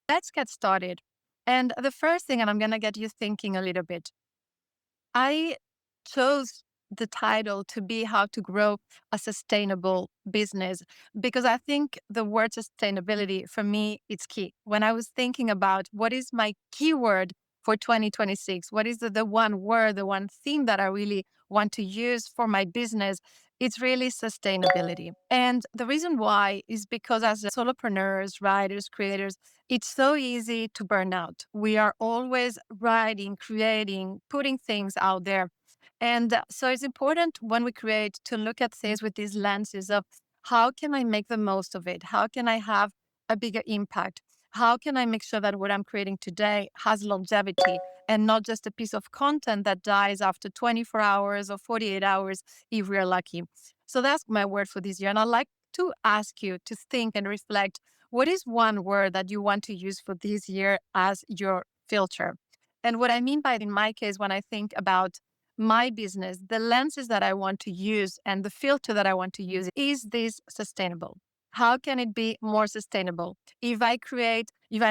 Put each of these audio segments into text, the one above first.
Let's get started. And the first thing, and I'm going to get you thinking a little bit, I chose the title to be How to Grow a Sustainable Business because I think the word sustainability for me, it's key. When I was thinking about what is my keyword for 2026, what is the one word, the one theme that I really want to use for my business, it's really sustainability. And the reason why is because as solopreneurs, writers, creators, it's so easy to burn out. We are always writing, creating, putting things out there. And so it's important when we create to look at things with these lenses of how can I make the most of it? How can I have a bigger impact? How can I make sure that what I'm creating today has longevity and not just a piece of content that dies after 24 hours or 48 hours if we're lucky? So that's my word for this year. And I'd like to ask you to think and reflect, what is one word that you want to use for this year as your filter? And what I mean by it in my case, when I think about my business, the lenses that I want to use and the filter that I want to use, is this sustainable? How can it be more sustainable? If I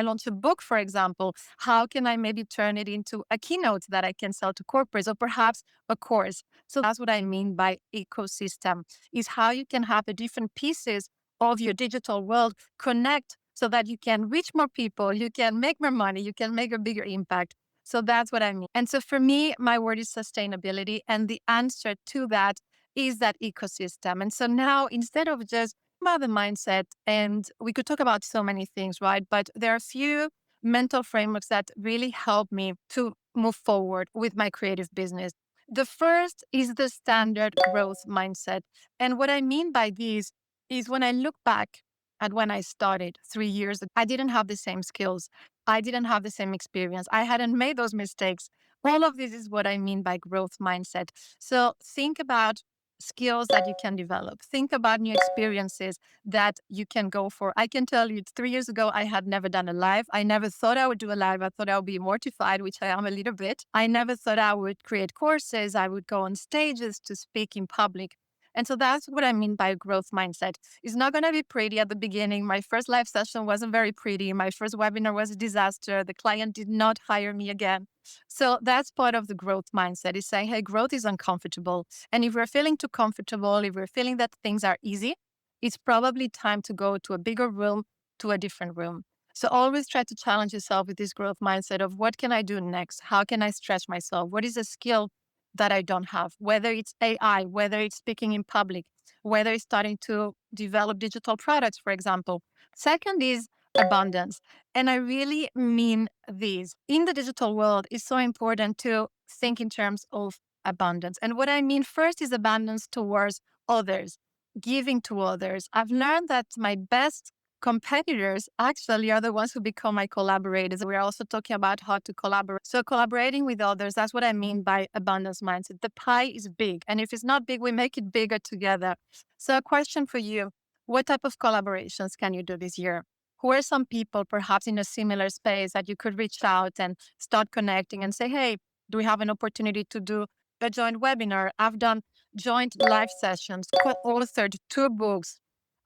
launch a book, for example, how can I maybe turn it into a keynote that I can sell to corporates or perhaps a course? So that's what I mean by ecosystem, is how you can have the different pieces of your digital world connect so that you can reach more people, you can make more money, you can make a bigger impact. So that's what I mean. And so for me, my word is sustainability. And the answer to that is that ecosystem. And so now instead of just about the mindset, and we could talk about so many things, right? But there are a few mental frameworks that really help me to move forward with my creative business. The first is the standard growth mindset. And what I mean by this is when I look back at when I started 3 years ago, I didn't have the same skills. I didn't have the same experience. I hadn't made those mistakes. All of this is what I mean by growth mindset. So think about skills that you can develop. Think about new experiences that you can go for. I can tell you 3 years ago, I had never done a live. I never thought I would do a live. I thought I would be mortified, which I am a little bit. I never thought I would create courses. I would go on stages to speak in public. And so that's what I mean by growth mindset. It's not going to be pretty at the beginning. My first live session wasn't very pretty. My first webinar was a disaster. The client did not hire me again. So that's part of the growth mindset, is saying, hey, growth is uncomfortable. And if we're feeling too comfortable, if we're feeling that things are easy, it's probably time to go to a bigger room, to a different room. So always try to challenge yourself with this growth mindset of what can I do next? How can I stretch myself? What is a skill that I don't have? Whether it's AI, whether it's speaking in public, whether it's starting to develop digital products, for example. Second is abundance. And I really mean this. In the digital world, it's so important to think in terms of abundance. And what I mean first is abundance towards others, giving to others. I've learned that my best competitors actually are the ones who become my collaborators. We're also talking about how to collaborate. So collaborating with others, that's what I mean by abundance mindset. The pie is big. And if it's not big, we make it bigger together. So a question for you, what type of collaborations can you do this year? Who are some people perhaps in a similar space that you could reach out and start connecting and say, hey, do we have an opportunity to do a joint webinar? I've done joint live sessions, co-authored 2 books.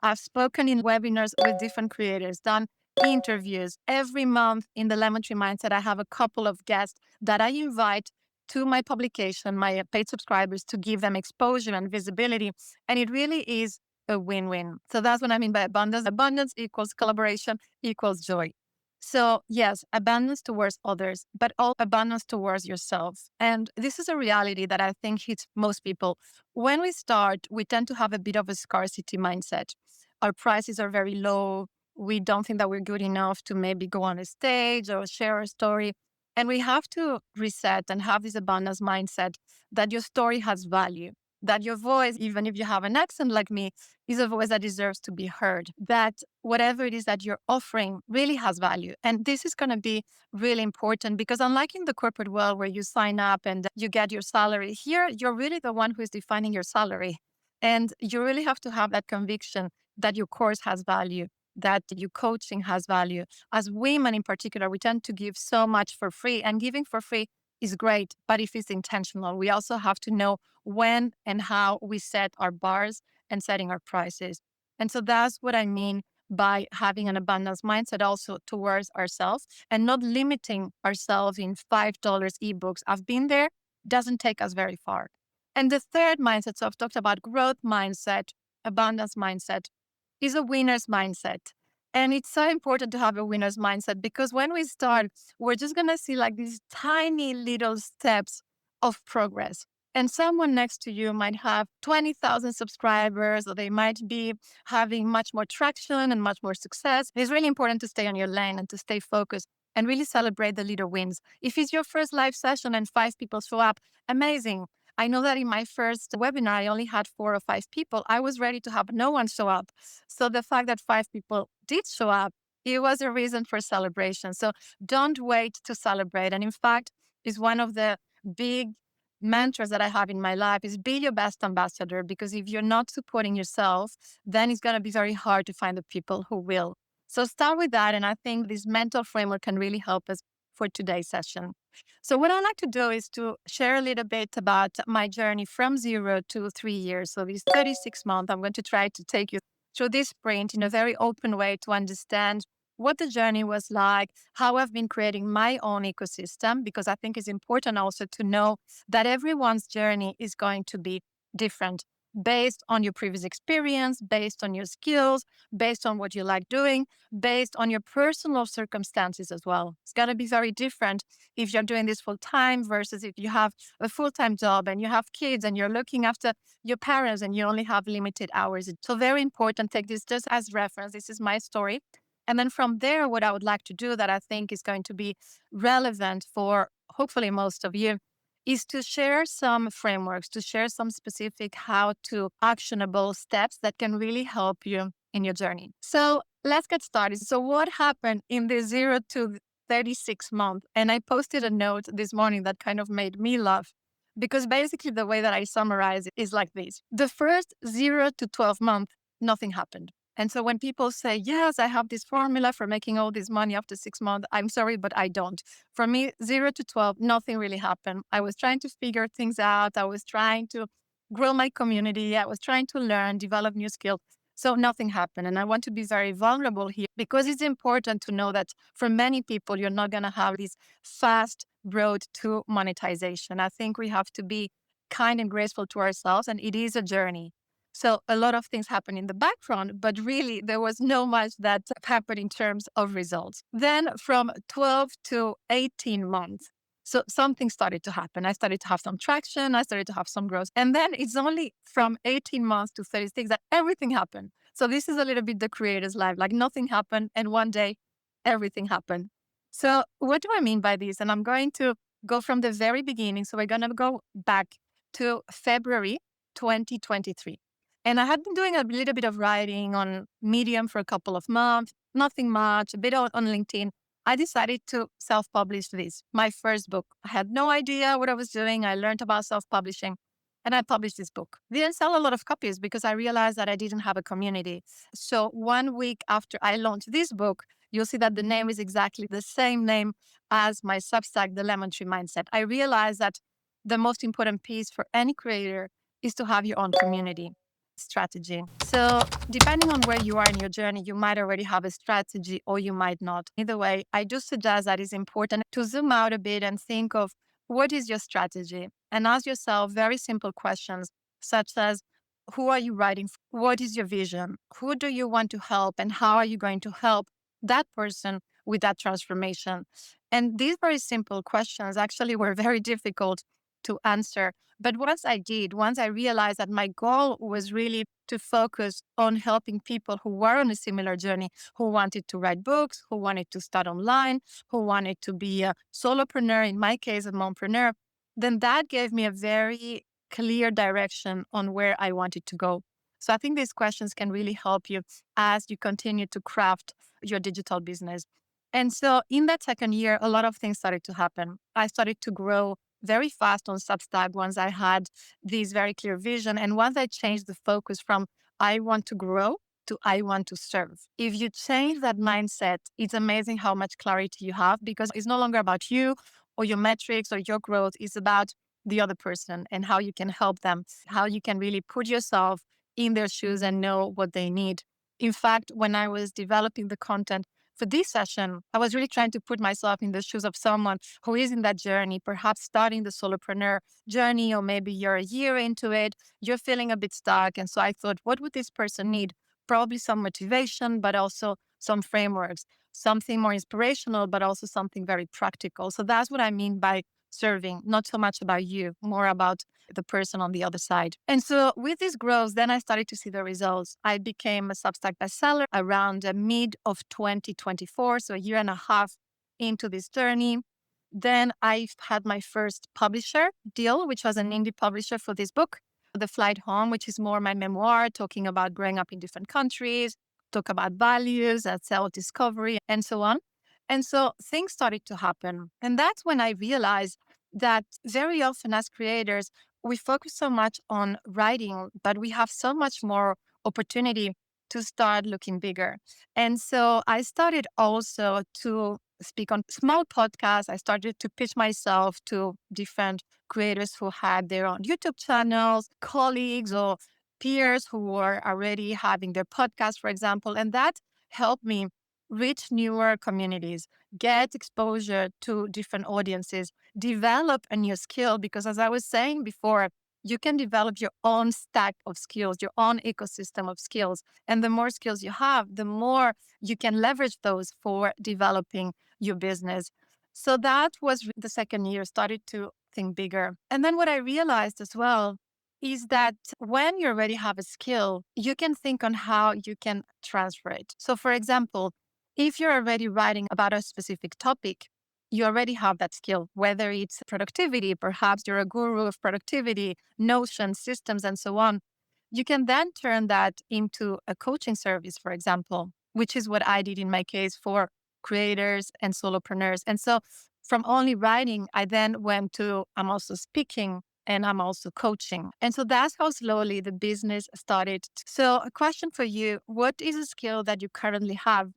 I've spoken in webinars with different creators, done interviews. Every month in the Lemon Tree Mindset, I have a couple of guests that I invite to my publication, my paid subscribers, to give them exposure and visibility. And it really is a win-win. So that's what I mean by abundance. Abundance equals collaboration equals joy. So yes, abundance towards others, but all abundance towards yourself. And this is a reality that I think hits most people. When we start, we tend to have a bit of a scarcity mindset. Our prices are very low. We don't think that we're good enough to maybe go on a stage or share a story. And we have to reset and have this abundance mindset that your story has value, that your voice, even if you have an accent like me, is a voice that deserves to be heard, that whatever it is that you're offering really has value. And this is going to be really important because unlike in the corporate world where you sign up and you get your salary, here you're really the one who is defining your salary. And you really have to have that conviction that your course has value, that your coaching has value. As women in particular, we tend to give so much for free, and giving for free is great, but if it's intentional, we also have to know when and how we set our bars and setting our prices. And so that's what I mean by having an abundance mindset also towards ourselves and not limiting ourselves in $5 ebooks. I've been there, doesn't take us very far. And the third mindset, so I've talked about growth mindset, abundance mindset, is a winner's mindset. And it's so important to have a winner's mindset because when we start, we're just going to see like these tiny little steps of progress. And someone next to you might have 20,000 subscribers, or they might be having much more traction and much more success. It's really important to stay on your lane and to stay focused and really celebrate the little wins. If it's your first live session and 5 people show up, amazing. I know that in my first webinar, I only had 4 or 5 people. I was ready to have no one show up. So the fact that 5 people did show up, it was a reason for celebration. So don't wait to celebrate. And in fact, is one of the big mantras that I have in my life is be your best ambassador, because if you're not supporting yourself, then it's going to be very hard to find the people who will. So start with that. And I think this mental framework can really help us for today's session. So what I like to do is to share a little bit about my journey from 0 to 3 years. So these 36 months, I'm going to try to take you through this sprint in a very open way to understand what the journey was like, how I've been creating my own ecosystem, because I think it's important also to know that everyone's journey is going to be different based on your previous experience, based on your skills, based on what you like doing, based on your personal circumstances as well. It's going to be very different if you're doing this full time versus if you have a full time job and you have kids and you're looking after your parents and you only have limited hours. So, very important. Take this just as reference. This is my story. And then from there, what I would like to do that I think is going to be relevant for hopefully most of you is to share some frameworks, to share some specific how to actionable steps that can really help you in your journey. So let's get started. So, what happened in the 0 to 36 month? And I posted a note this morning that kind of made me laugh because basically the way that I summarize it is like this: the first 0 to 12 month, nothing happened. And so when people say, yes, I have this formula for making all this money after 6 months, I'm sorry, but I don't. For me, 0 to 12, nothing really happened. I was trying to figure things out. I was trying to grow my community. I was trying to learn, develop new skills. So nothing happened. And I want to be very vulnerable here because it's important to know that for many people, you're not going to have this fast road to monetization. I think we have to be kind and graceful to ourselves, and it is a journey. So a lot of things happen in the background, but really there was no much that happened in terms of results. Then from 12 to 18 months, so something started to happen. I started to have some traction. I started to have some growth. And then it's only from 18 months to 36 that everything happened. So this is a little bit the creator's life, like nothing happened. And one day everything happened. So what do I mean by this? And I'm going to go from the very beginning. So we're going to go back to February 2023. And I had been doing a little bit of writing on Medium for a couple of months, nothing much, a bit on LinkedIn. I decided to self-publish this, my first book. I had no idea what I was doing. I learned about self-publishing and I published this book. Didn't sell a lot of copies because I realized that I didn't have a community. So 1 week after I launched this book, you'll see that the name is exactly the same name as my Substack, The Lemon Tree Mindset. I realized that the most important piece for any creator is to have your own community strategy. So, depending on where you are in your journey, you might already have a strategy or you might not. Either way, I do suggest that it's important to zoom out a bit and think of what is your strategy and ask yourself very simple questions such as who are you writing for? What is your vision? Who do you want to help? And how are you going to help that person with that transformation? And these very simple questions actually were very difficult to answer. But once I realized that my goal was really to focus on helping people who were on a similar journey, who wanted to write books, who wanted to start online, who wanted to be a solopreneur, in my case, a mompreneur, then that gave me a very clear direction on where I wanted to go. So I think these questions can really help you as you continue to craft your digital business. And so in that second year, a lot of things started to happen. I started to grow very fast on Substack once I had this very clear vision. And once I changed the focus from I want to grow to I want to serve. If you change that mindset, it's amazing how much clarity you have because it's no longer about you or your metrics or your growth. It's about the other person and how you can help them, how you can really put yourself in their shoes and know what they need In fact, when I was developing the content for this session, I was really trying to put myself in the shoes of someone who is in that journey, perhaps starting the solopreneur journey, or maybe you're a year into it, you're feeling a bit stuck. And so I thought, what would this person need? Probably some motivation, but also some frameworks, something more inspirational, but also something very practical. So that's what I mean by serving, not so much about you, more about the person on the other side. And so with this growth, then I started to see the results. I became a Substack bestseller around mid of 2024, so a year and a half into this journey. Then I had my first publisher deal, which was an indie publisher for this book, The Flight Home, which is more my memoir, talking about growing up in different countries, talk about values and self-discovery and so on. And so things started to happen. And that's when I realized that very often as creators, we focus so much on writing, but we have so much more opportunity to start looking bigger. And so I started also to speak on small podcasts. I started to pitch myself to different creators who had their own YouTube channels, colleagues or peers who were already having their podcast, for example. And that helped me reach newer communities, get exposure to different audiences, develop a new skill. Because as I was saying before, you can develop your own stack of skills, your own ecosystem of skills. And the more skills you have, the more you can leverage those for developing your business. So that was the second year, started to think bigger. And then what I realized as well is that when you already have a skill, you can think on how you can transfer it. So, for example, if you're already writing about a specific topic, you already have that skill, whether it's productivity, perhaps you're a guru of productivity, Notion, systems, and so on. You can then turn that into a coaching service, for example, which is what I did in my case for creators and solopreneurs. And so from only writing, I then went to, I'm also speaking and I'm also coaching. And so that's how slowly the business started. So, a question for you: what is a skill that you currently have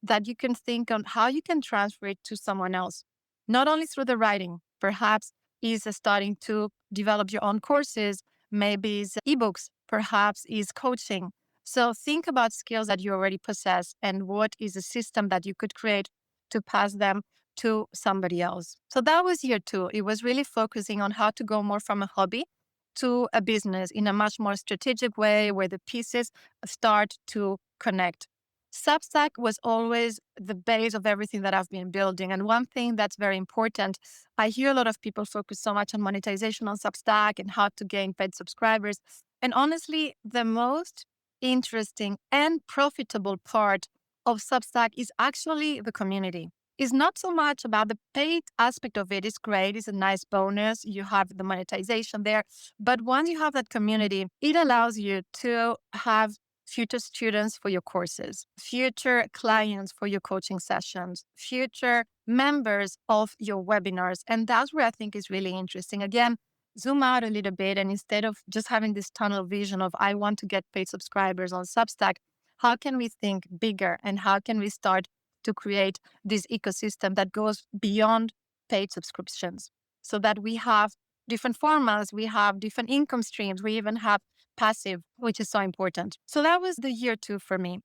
that you can think on how you can transfer it to someone else? Not only through the writing, perhaps is starting to develop your own courses, maybe it's ebooks, perhaps is coaching. So think about skills that you already possess and what is a system that you could create to pass them to somebody else. So that was year two. It was really focusing on how to go more from a hobby to a business in a much more strategic way where the pieces start to connect. Substack was always the base of everything that I've been building. And one thing that's very important, I hear a lot of people focus so much on monetization on Substack and how to gain paid subscribers. And honestly, the most interesting and profitable part of Substack is actually the community. It's not so much about the paid aspect of it. It's great. It's a nice bonus. You have the monetization there. But once you have that community, it allows you to have future students for your courses, future clients for your coaching sessions, future members of your webinars. And that's where I think is really interesting. Again, zoom out a little bit. And instead of just having this tunnel vision of, I want to get paid subscribers on Substack, how can we think bigger and how can we start to create this ecosystem that goes beyond paid subscriptions so that we have different formats, we have different income streams, we even have passive, which is so important. So that was the year two for me.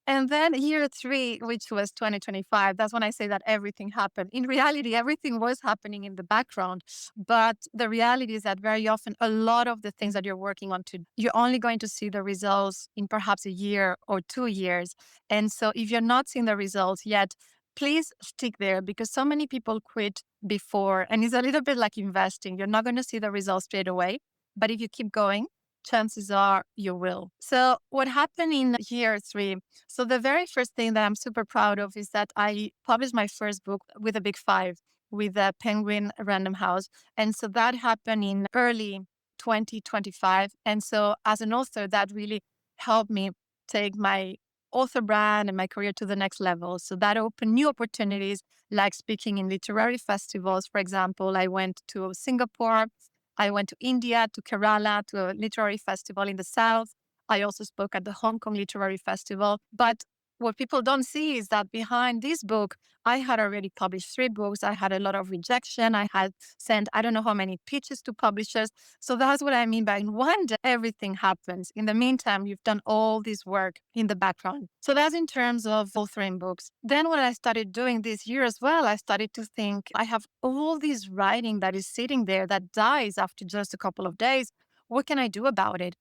And then year three, which was 2025, that's when I say that everything happened. In reality, everything was happening in the background. But the reality is that very often, a lot of the things that you're working on, you're only going to see the results in perhaps a year or 2 years. And so if you're not seeing the results yet, please stick there because so many people quit before. And it's a little bit like investing. You're not going to see the results straight away. But if you keep going, chances are you will. So what happened in year three? So the very first thing that I'm super proud of is that I published my first book with a big five, with a Penguin Random House. And so that happened in early 2025. And so as an author, that really helped me take my author brand and my career to the next level. So that opened new opportunities like speaking in literary festivals. For example, I went to Singapore, I went to India, to Kerala, to a literary festival in the south. I also spoke at the Hong Kong Literary Festival. But what people don't see is that behind this book, I had already published 3 books. I had a lot of rejection. I had sent, I don't know how many pitches to publishers. So that's what I mean by in one day, everything happens. In the meantime, you've done all this work in the background. So that's in terms of authoring books. Then what I started doing this year as well, I started to think I have all this writing that is sitting there that dies after just a couple of days. What can I do about it?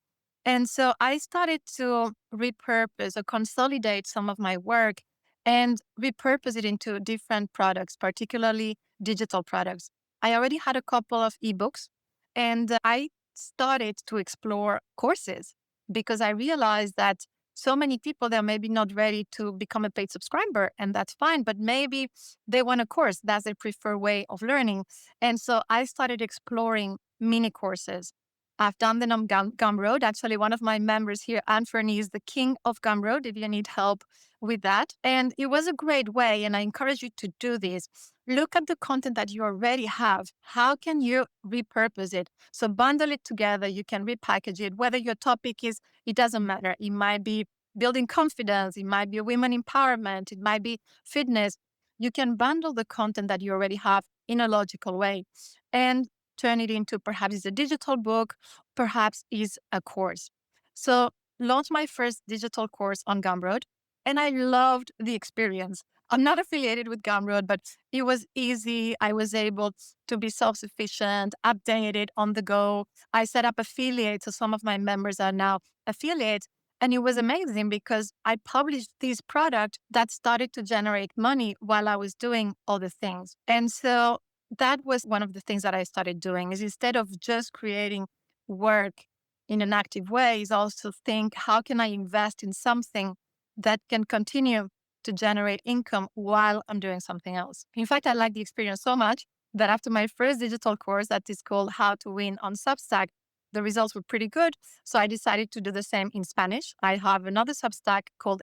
And so I started to repurpose or consolidate some of my work and repurpose it into different products, particularly digital products. I already had a couple of ebooks, and I started to explore courses because I realized that so many people, they're maybe not ready to become a paid subscriber, and that's fine, but maybe they want a course. That's their preferred way of learning. And so I started exploring mini courses. I've done them on Gumroad. Actually, one of my members here, Anthony, is the king of Gumroad if you need help with that. And it was a great way, and I encourage you to do this. Look at the content that you already have. How can you repurpose it? So bundle it together. You can repackage it. Whether your topic is, it doesn't matter. It might be building confidence. It might be women empowerment. It might be fitness. You can bundle the content that you already have in a logical way and turn it into perhaps it's a digital book, perhaps is a course. So launched my first digital course on Gumroad, and I loved the experience. I'm not affiliated with Gumroad, but it was easy. I was able to be self-sufficient, update it on the go. I set up affiliates, so some of my members are now affiliates. And it was amazing because I published this product that started to generate money while I was doing all the things. And so that was one of the things that I started doing is instead of just creating work in an active way, is also think, how can I invest in something that can continue to generate income while I'm doing something else? In fact, I like the experience so much that after my first digital course that is called How to Win on Substack, the results were pretty good. So I decided to do the same in Spanish. I have another Substack called,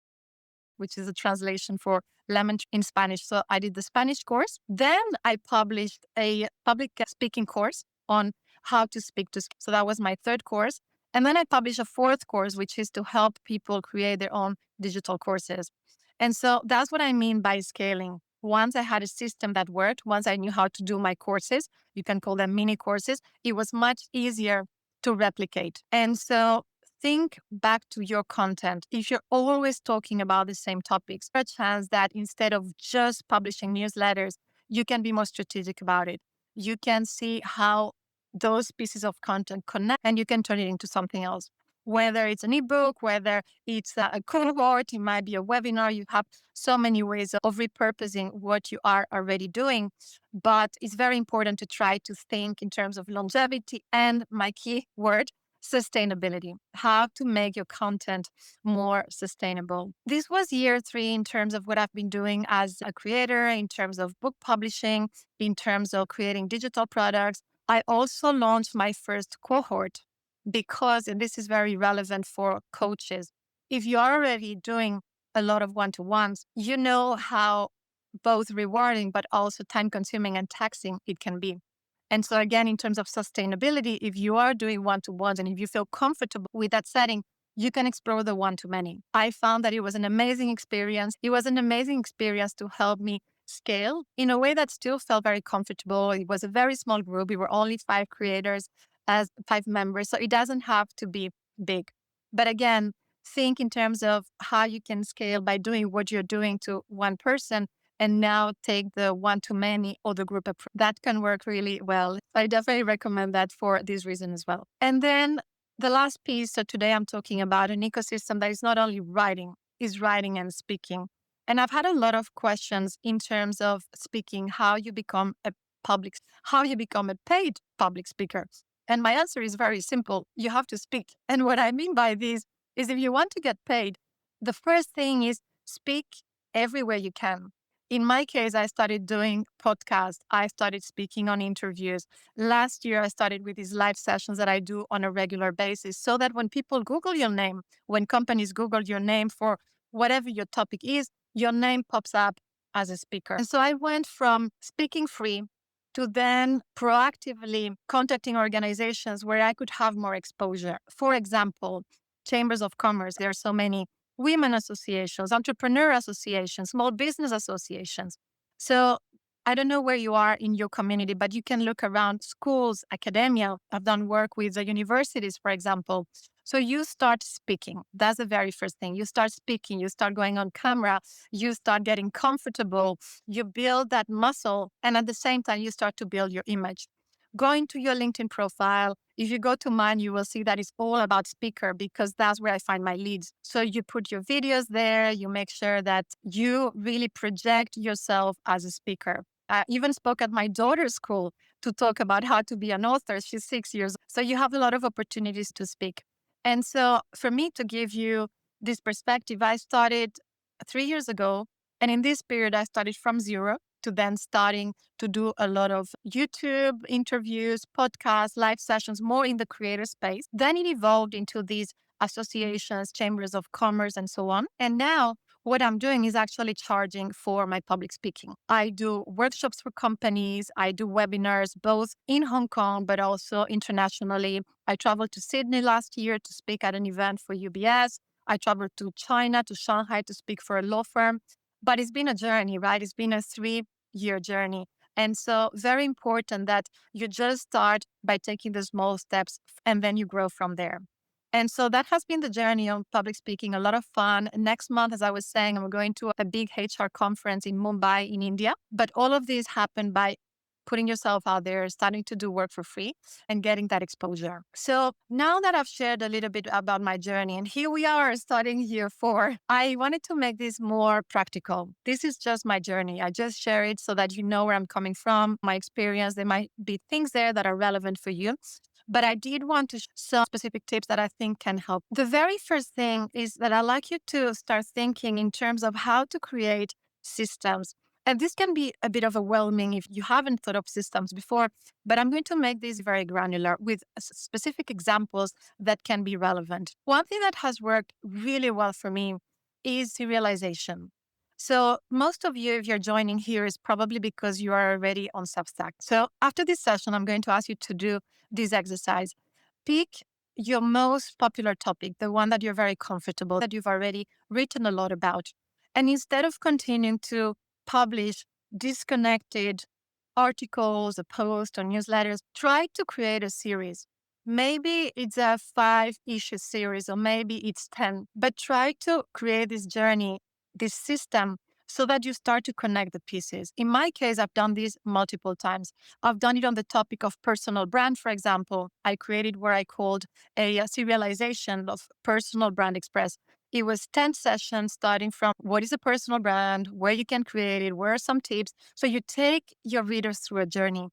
which is a translation for lemon in Spanish. So I did the Spanish course. Then I published a public speaking course on how to speak to. So that was my third course. And then I published a fourth course, which is to help people create their own digital courses. And so that's what I mean by scaling. Once I had a system that worked, once I knew how to do my courses, you can call them mini courses, it was much easier to replicate. And so think back to your content. If you're always talking about the same topics, there's a chance that instead of just publishing newsletters, you can be more strategic about it. You can see how those pieces of content connect and you can turn it into something else. Whether it's an ebook, whether it's a cohort, it might be a webinar. You have so many ways of repurposing what you are already doing. But it's very important to try to think in terms of longevity and my key word, sustainability, how to make your content more sustainable. This was year 3 in terms of what I've been doing as a creator, in terms of book publishing, in terms of creating digital products. I also launched my first cohort because, and this is very relevant for coaches, if you're already doing a lot of one-to-ones, you know how both rewarding but also time consuming and taxing it can be. And so again, in terms of sustainability, if you are doing one-to-ones and if you feel comfortable with that setting, you can explore the one-to-many. I found that it was an amazing experience. It was an amazing experience to help me scale in a way that still felt very comfortable. It was a very small group. We were only 5 creators as 5 members. So it doesn't have to be big. But again, think in terms of how you can scale by doing what you're doing to one person and now take the one-to-many or the group approach. That can work really well. I definitely recommend that for this reason as well. And then the last piece, so today I'm talking about an ecosystem that is not only writing, is writing and speaking. And I've had a lot of questions in terms of speaking, how you become how you become a paid public speaker. And my answer is very simple. You have to speak. And what I mean by this is if you want to get paid, the first thing is speak everywhere you can. In my case, I started doing podcasts. I started speaking on interviews. Last year, I started with these live sessions that I do on a regular basis so that when people Google your name, when companies Google your name for whatever your topic is, your name pops up as a speaker. And so I went from speaking free to then proactively contacting organizations where I could have more exposure. For example, chambers of commerce. There are so many women associations, entrepreneur associations, small business associations. So I don't know where you are in your community, but you can look around schools, academia. I've done work with the universities, for example. So you start speaking. That's the very first thing. You start speaking, you start going on camera, you start getting comfortable, you build that muscle. And at the same time, you start to build your image. Going to your LinkedIn profile, if you go to mine, you will see that it's all about speaker because that's where I find my leads. So you put your videos there, you make sure that you really project yourself as a speaker. I even spoke at my daughter's school to talk about how to be an author. She's 6 years. So you have a lot of opportunities to speak. And so for me to give you this perspective, I started 3 years ago. And in this period, I started from zero to then starting to do a lot of YouTube interviews, podcasts, live sessions, more in the creator space. Then it evolved into these associations, chambers of commerce, and so on. And now what I'm doing is actually charging for my public speaking. I do workshops for companies, I do webinars, both in Hong Kong, but also internationally. I traveled to Sydney last year to speak at an event for UBS. I traveled to China, to Shanghai to speak for a law firm. But it's been a journey, right? It's been a 3-year journey. And so, very important that you just start by taking the small steps and then you grow from there. And so that has been the journey on public speaking, a lot of fun. Next month, as I was saying, I'm going to a big HR conference in Mumbai, in India. But all of these happen by putting yourself out there, starting to do work for free and getting that exposure. So now that I've shared a little bit about my journey, and here we are starting year 4, I wanted to make this more practical. This is just my journey. I just share it so that you know where I'm coming from, my experience. There might be things there that are relevant for you. But I did want to some specific tips that I think can help. The very first thing is that I'd like you to start thinking in terms of how to create systems. And this can be a bit overwhelming if you haven't thought of systems before, but I'm going to make this very granular with specific examples that can be relevant. One thing that has worked really well for me is serialization. So most of you, if you're joining here, is probably because you are already on Substack. So after this session, I'm going to ask you to do this exercise. Pick your most popular topic, the one that you're very comfortable, that you've already written a lot about. And instead of continuing to publish disconnected articles, a post, or newsletters, try to create a series. Maybe it's a 5-issue series, or maybe it's 10, but try to create this journey, this system, so that you start to connect the pieces. In my case, I've done this multiple times. I've done it on the topic of personal brand, for example. I created where I called a serialization of personal brand express. It was 10 sessions starting from what is a personal brand, where you can create it, where are some tips. So you take your readers through a journey.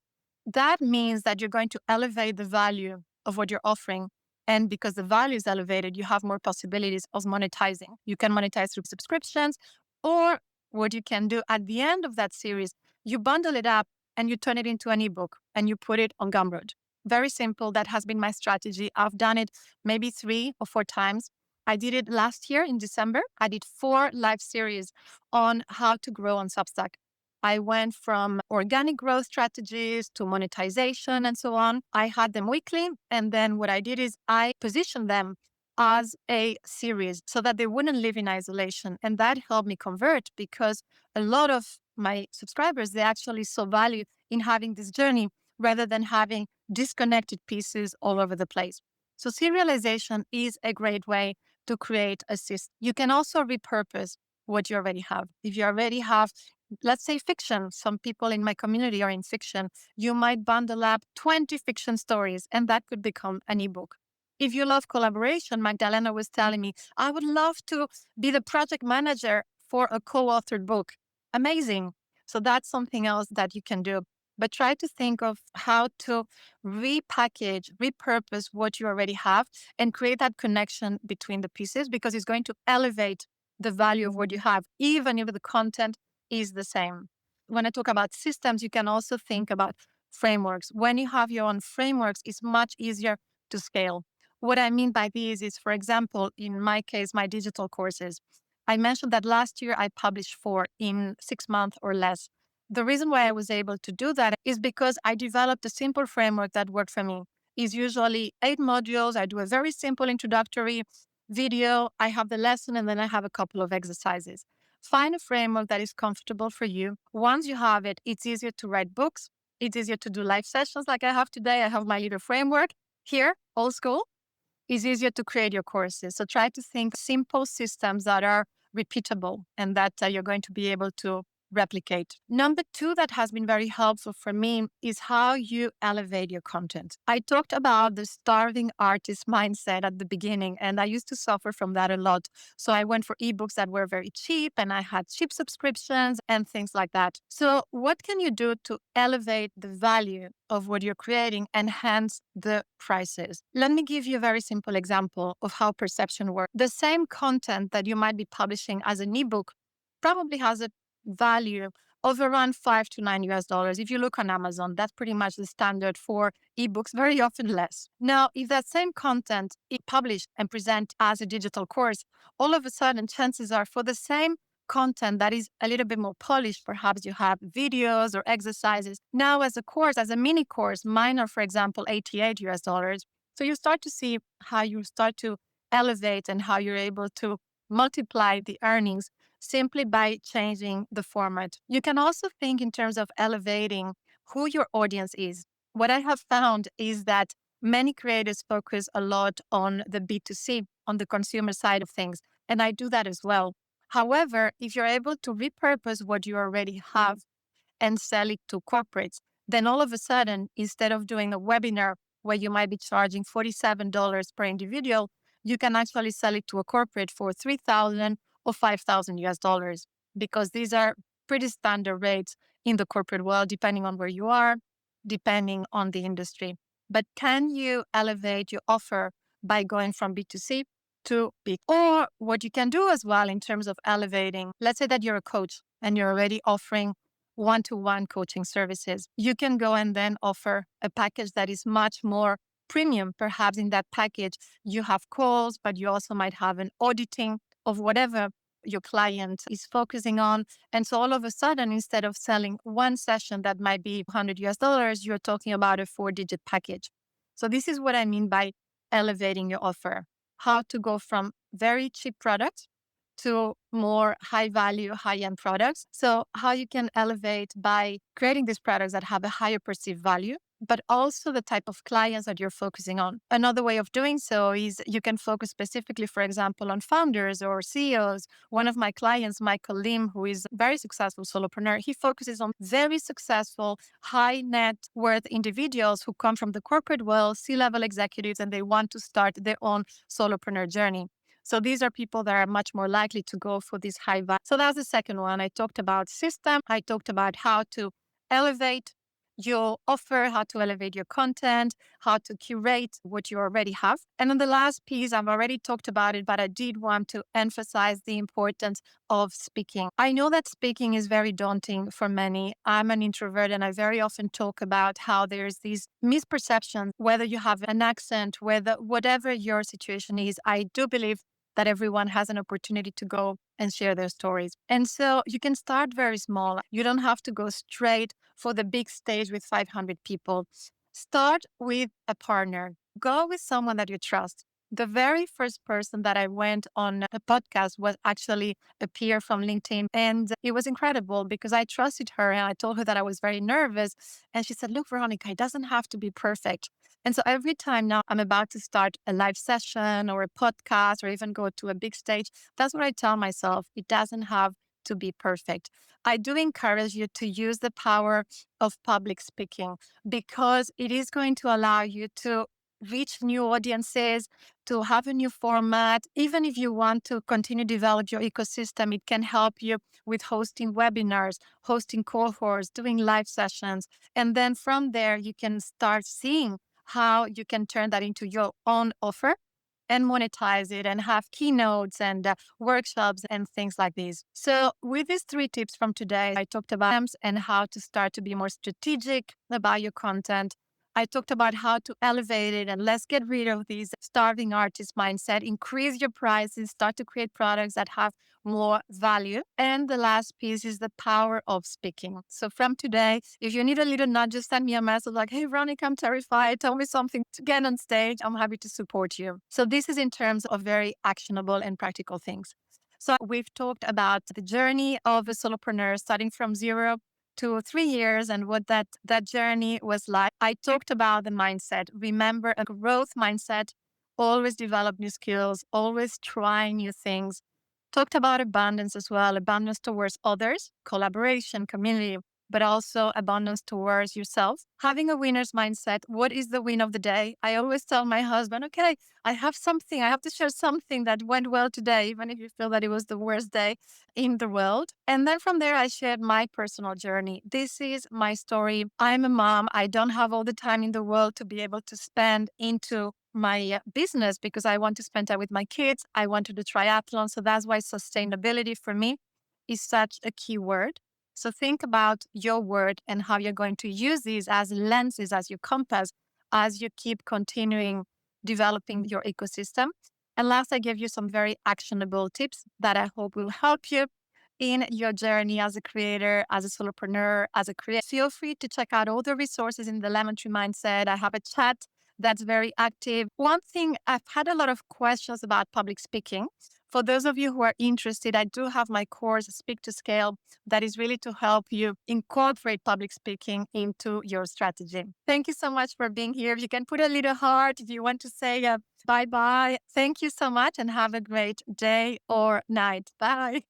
That means that you're going to elevate the value of what you're offering. And because the value is elevated, you have more possibilities of monetizing. You can monetize through subscriptions, or what you can do at the end of that series, you bundle it up and you turn it into an ebook and you put it on Gumroad. Very simple. That has been my strategy. I've done it maybe 3 or 4 times. I did it last year in December. I did 4 live series on how to grow on Substack. I went from organic growth strategies to monetization and so on. I had them weekly. And then what I did is I positioned them as a series so that they wouldn't live in isolation. And that helped me convert because a lot of my subscribers, they actually saw value in having this journey rather than having disconnected pieces all over the place. So serialization is a great way to create a system. You can also repurpose what you already have. If you already have, let's say, fiction, some people in my community are in fiction, you might bundle up 20 fiction stories and that could become an ebook. If you love collaboration, Magdalena was telling me, I would love to be the project manager for a co-authored book. Amazing. So that's something else that you can do. But try to think of how to repackage, repurpose what you already have and create that connection between the pieces because it's going to elevate the value of what you have, even if the content is the same. When I talk about systems, you can also think about frameworks. When you have your own frameworks, it's much easier to scale. What I mean by these is, for example, in my case, my digital courses. I mentioned that last year I published 4 in 6 months or less. The reason why I was able to do that is because I developed a simple framework that worked for me. It's usually 8 modules. I do a very simple introductory video, I have the lesson, and then I have a couple of exercises. Find a framework that is comfortable for you. Once you have it, it's easier to write books. It's easier to do live sessions like I have today. I have my little framework here, old school. It's easier to create your courses. So try to think simple systems that are repeatable and that you're going to be able to replicate. Number two, that has been very helpful for me is how you elevate your content. I talked about the starving artist mindset at the beginning, and I used to suffer from that a lot. So I went for ebooks that were very cheap, and I had cheap subscriptions and things like that. So what can you do to elevate the value of what you're creating and hence the prices? Let me give you a very simple example of how perception works. The same content that you might be publishing as an ebook probably has a value of around $5 to $9. If you look on Amazon, that's pretty much the standard for ebooks, very often less. Now, if that same content is published and presented as a digital course, all of a sudden, chances are for the same content that is a little bit more polished, perhaps you have videos or exercises. Now, as a course, as a mini course, mine are, for example, $88. So you start to see how you start to elevate and how you're able to multiply the earnings simply by changing the format. You can also think in terms of elevating who your audience is. What I have found is that many creators focus a lot on the B2C, on the consumer side of things, and I do that as well. However, if you're able to repurpose what you already have and sell it to corporates, then all of a sudden, instead of doing a webinar where you might be charging $47 per individual, you can actually sell it to a corporate for 3,000 or 5,000 US dollars, because these are pretty standard rates in the corporate world, depending on where you are, depending on the industry. But can you elevate your offer by going from B2C to B? Or what you can do as well in terms of elevating, let's say that you're a coach and you're already offering one-to-one coaching services. You can go and then offer a package that is much more premium. Perhaps in that package, you have calls, but you also might have an auditing of whatever your client is focusing on. And so all of a sudden, instead of selling one session that might be 100 US dollars, you're talking about a 4-digit package. So this is what I mean by elevating your offer. How to go from very cheap products to more high value, high end products. So, how you can elevate by creating these products that have a higher perceived value, but also the type of clients that you're focusing on. Another way of doing so is you can focus specifically, for example, on founders or CEOs. One of my clients, Michael Lim, who is a very successful solopreneur, he focuses on very successful, high net worth individuals who come from the corporate world, C-level executives, and they want to start their own solopreneur journey. So these are people that are much more likely to go for this high value. So that's the second one. I talked about system. I talked about how to elevate your offer, how to elevate your content, how to curate what you already have. And then the last piece, I've already talked about it, but I did want to emphasize the importance of speaking. I know that speaking is very daunting for many. I'm an introvert and I very often talk about how there's these misperceptions, whether you have an accent, whatever your situation is. I do believe that everyone has an opportunity to go and share their stories. And so you can start very small. You don't have to go straight for the big stage with 500 people. Start with a partner. Go with someone that you trust. The very first person that I went on a podcast was actually a peer from LinkedIn. And it was incredible because I trusted her and I told her that I was very nervous. And she said, "Look, Veronica, it doesn't have to be perfect." And so every time now I'm about to start a live session or a podcast or even go to a big stage, that's what I tell myself. It doesn't have to be perfect. I do encourage you to use the power of public speaking because it is going to allow you to reach new audiences, to have a new format. Even if you want to continue to develop your ecosystem, it can help you with hosting webinars, hosting cohorts, doing live sessions. And then from there, you can start seeing how you can turn that into your own offer and monetize it and have keynotes and workshops and things like these. So with these 3 tips from today, I talked about them and how to start to be more strategic about your content. I talked about how to elevate it and let's get rid of these starving artist mindset, increase your prices, start to create products that have more value. And the last piece is the power of speaking. So from today, if you need a little nudge, just send me a message like, hey, Veronica, I'm terrified. Tell me something to get on stage. I'm happy to support you. So this is in terms of very actionable and practical things. So we've talked about the journey of a solopreneur starting from 0 to 3 years and what that journey was like. I talked about the mindset. Remember, a growth mindset, always develop new skills, always try new things. Talked about abundance as well, abundance towards others, collaboration, community, but also abundance towards yourself. Having a winner's mindset. What is the win of the day? I always tell my husband, okay, I have something, I have to share something that went well today, even if you feel that it was the worst day in the world. And then from there, I shared my personal journey. This is my story. I'm a mom. I don't have all the time in the world to be able to spend into my business because I want to spend time with my kids. I want to do triathlon. So that's why sustainability for me is such a key word. So think about your word and how you're going to use these as lenses, as your compass, as you keep continuing developing your ecosystem. And last, I gave you some very actionable tips that I hope will help you in your journey as a creator, as a solopreneur, as a creator. Feel free to check out all the resources in the Lemon Tree Mindset. I have a chat that's very active. One thing, I've had a lot of questions about public speaking. For those of you who are interested, I do have my course, Speak to Scale, that is really to help you incorporate public speaking into your strategy. Thank you so much for being here. If you can put a little heart, if you want to say bye bye. Thank you so much and have a great day or night. Bye.